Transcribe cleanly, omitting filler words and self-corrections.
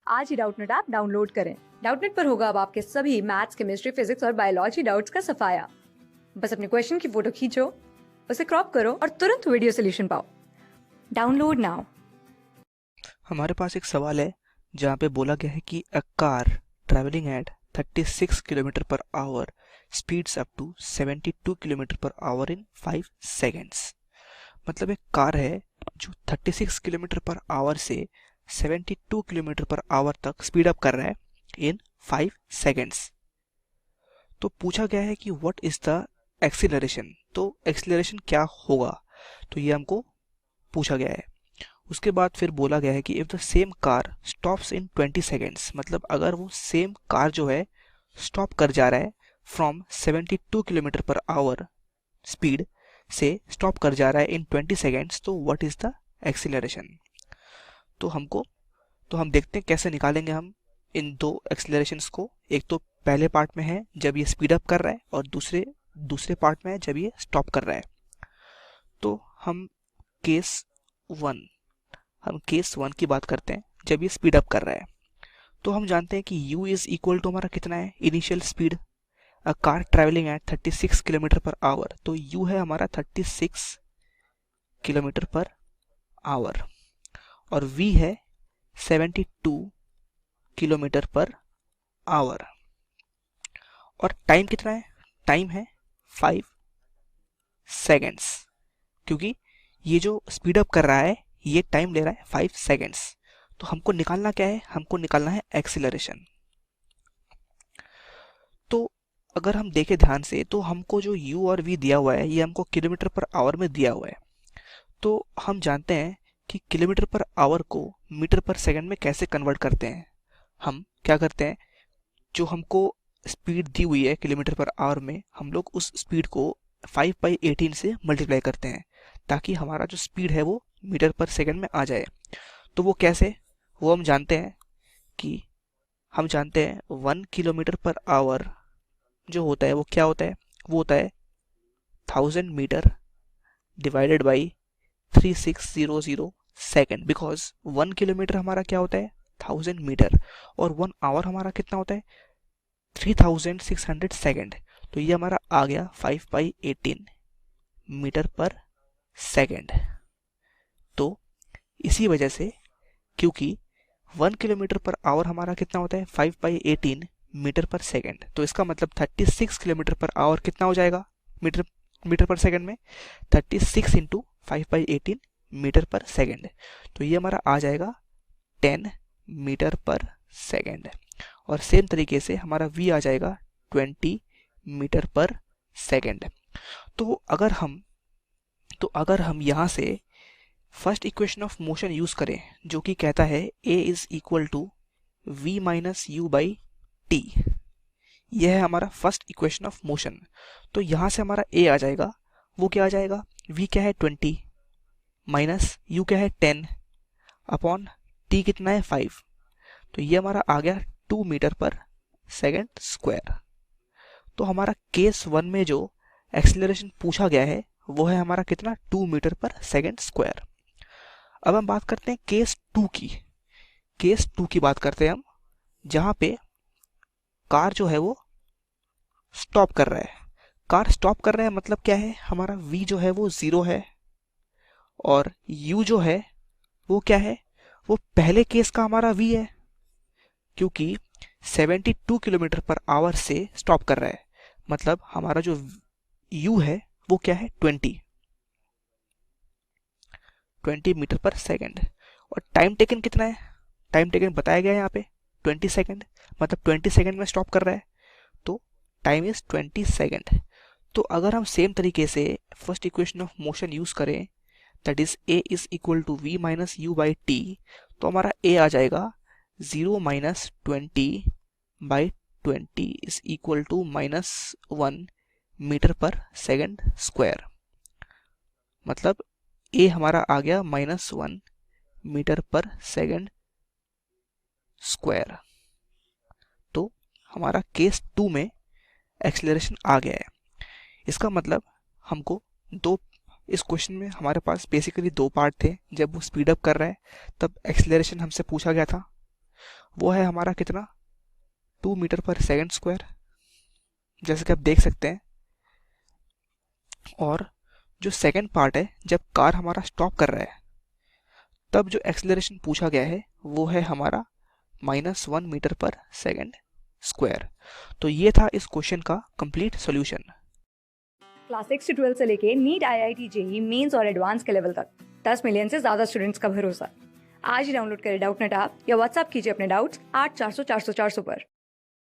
आज ही Doubtnut app download करें। Doubtnut पर होगा अब आपके सभी मैथ्स, केमिस्ट्री, फिजिक्स और बायोलॉजी डाउट्स का सफाया। बस अपने क्वेश्चन की फोटो खींचो, उसे क्रॉप करो और तुरंत वीडियो सोल्यूशन पाओ। Download now. हमारे पास एक सवाल है जहाँ पे बोला गया है कि a car travelling at 36 kilometre per hour speeds up to 72 kilometre per hour in 5 seconds. मतलब एक कार है जो 36 किलोमीटर पर आवर से 72 किलोमीटर पर आवर तक स्पीड अप कर रहा है इन 5 सेकेंड्स। तो पूछा गया है कि व्हाट इज द एक्सीलरेशन। तो एक्सीलरेशन क्या होगा, तो ये हमको पूछा गया है। उसके बाद फिर बोला गया है कि if the same car stops in 20 seconds, मतलब अगर वो सेम कार जो है स्टॉप कर जा रहा है from 72 kilometre per our speed से स्टॉप कर जा रहा है इन 20 सेकेंड्स, तो व्हाट इज द एक्सीलरेशन। तो हम देखते हैं कैसे निकालेंगे हम इन दो एक्सीलरेशंस को। एक तो पहले पार्ट में है जब ये स्पीड अप कर रहा है और दूसरे पार्ट में है जब ये स्टॉप कर रहा है। तो हम केस वन की बात करते हैं जब ये स्पीड अप कर रहा है। तो हम जानते हैं कि u इज इक्वल टू हमारा कितना है, initial speed. A car travelling at 36 kilometre per our, तो u है हमारा 36 किलोमीटर पर आवर और v है 72 किलोमीटर पर आवर। और टाइम कितना है, टाइम है 5 सेकेंड्स, क्योंकि ये जो स्पीड अप कर रहा है ये टाइम ले रहा है 5 सेकेंड्स। तो हमको निकालना क्या है, हमको निकालना है एक्सीलरेशन। तो अगर हम देखें ध्यान से तो हमको जो u और v दिया हुआ है ये हमको किलोमीटर पर आवर में दिया हुआ है। तो हम जानते हैं कि किलोमीटर पर आवर को मीटर पर सेकंड में कैसे कन्वर्ट करते हैं। हम क्या करते हैं, जो हमको स्पीड दी हुई है किलोमीटर पर आवर में, हम लोग उस स्पीड को 5/18 से मल्टीप्लाई करते हैं ताकि हमारा जो स्पीड है वो मीटर पर सेकंड में आ जाए। तो वो कैसे, वो हम जानते हैं कि 1 किलोमीटर पर आवर जो होता है वो क्या होता है, वो होता है 1000 metre divided by 3600 second. Because 1 kilometre हमारा क्या होता है 1000 मीटर और 1 आवर हमारा कितना होता है 3600 सेकेंड। तो ये हमारा आ गया 5/18 मीटर पर सेकेंड। तो इसी वजह से, क्योंकि 1 किलोमीटर पर आवर हमारा कितना होता है 5/18 मीटर पर सेकेंड, तो इसका मतलब 36 किलोमीटर पर आवर कितना हो जाएगा मीटर पर सेकेंड में 36 इंटू 5/18 मीटर पर सेकेंड। तो ये हमारा आ जाएगा 10 मीटर पर सेकेंड। और सेम तरीके से हमारा v आ जाएगा 20 मीटर पर सेकेंड। तो अगर हम यहाँ से first equation of motion use करें जो कि कहता है a is equal to v minus u by t, यह है हमारा फर्स्ट इक्वेशन ऑफ मोशन। तो यहाँ से हमारा a आ जाएगा, वो क्या आ जाएगा, v क्या है 20 माइनस u क्या है 10 अपॉन t कितना है 5। तो ये हमारा आ गया 2 मीटर पर सेकेंड स्क्वायर। तो हमारा केस वन में जो एक्सीलरेशन पूछा गया है वो है हमारा कितना 2 मीटर पर सेकेंड स्क्वायर। अब हम बात करते हैं केस टू की बात करते हैं हम, जहां पे कार जो है वो स्टॉप कर रहा है। कार स्टॉप कर रहा है मतलब क्या है, हमारा v जो है वो 0 है और u जो है वो क्या है, वो पहले केस का हमारा v है, क्योंकि 72 किलोमीटर पर आवर से स्टॉप कर रहा है। मतलब हमारा जो u है वो क्या है 20 मीटर पर सेकेंड। और टाइम टेकन कितना है, टाइम टेकन बताया गया है यहाँ पे 20 सेकेंड, मतलब 20 सेकेंड में स्टॉप कर रहा है, तो टाइम इज 20 सेकेंड। तो अगर हम सेम तरीके से first equation of motion use करें, that is a is equal to v minus u by t, तो हमारा a आ जाएगा 0 माइनस 20/20 इज इक्वल टू -1 मीटर पर सेकेंड स्क्वायर। मतलब a हमारा आ गया -1 मीटर पर सेकेंड स्क्वायर। तो हमारा केस 2 में एक्सीलरेशन आ गया है। इसका मतलब हमको इस क्वेश्चन में हमारे पास बेसिकली दो पार्ट थे। जब वो स्पीड अप कर रहा है तब एक्सीलरेशन हमसे पूछा गया था, वो है हमारा कितना, 2 मीटर पर सेकंड स्क्वायर, जैसे कि आप देख सकते हैं। और जो सेकंड पार्ट है, जब कार हमारा स्टॉप कर रहा है तब जो एक्सेलरेशन पूछा गया है वो है हमारा -1 मीटर पर सेकंड स्क्वायर। तो ये था इस क्वेश्चन का कंप्लीट सॉल्यूशन। क्लास 6 से 12 से लेके नीट, IIT, जेई मेंस और एडवांस के लेवल तक 10 मिलियन से ज्यादा स्टूडेंट्स का भरोसा। आज ही डाउनलोड करें डाउटनेट ऐप या व्हाट्सएप कीजिए अपने डाउट्स 8400 400 400 पर।